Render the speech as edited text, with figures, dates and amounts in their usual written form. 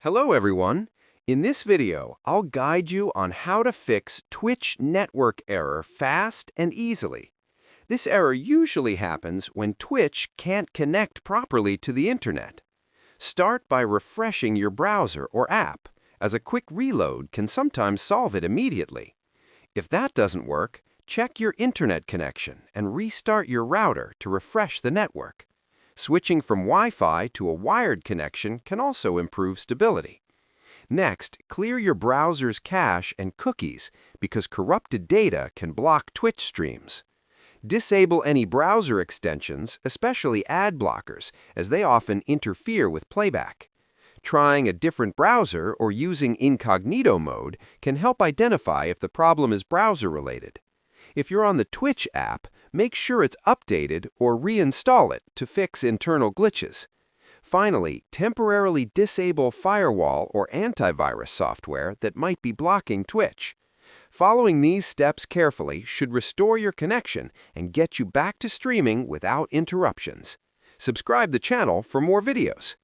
Hello everyone. In this video, I'll guide you on how to fix Twitch network error fast and easily. This error usually happens when Twitch can't connect properly to the internet. Start by refreshing your browser or app, as a quick reload can sometimes solve it immediately. If that doesn't work, check your internet connection and restart your router to refresh the network. Switching from Wi-Fi to a wired connection can also improve stability. Next, clear your browser's cache and cookies because corrupted data can block Twitch streams. Disable any browser extensions, especially ad blockers, as they often interfere with playback. Trying a different browser or using incognito mode can help identify if the problem is browser-related. If you're on the Twitch app, make sure it's updated or reinstall it to fix internal glitches. Finally, temporarily disable firewall or antivirus software that might be blocking Twitch. Following these steps carefully should restore your connection and get you back to streaming without interruptions. Subscribe the channel for more videos.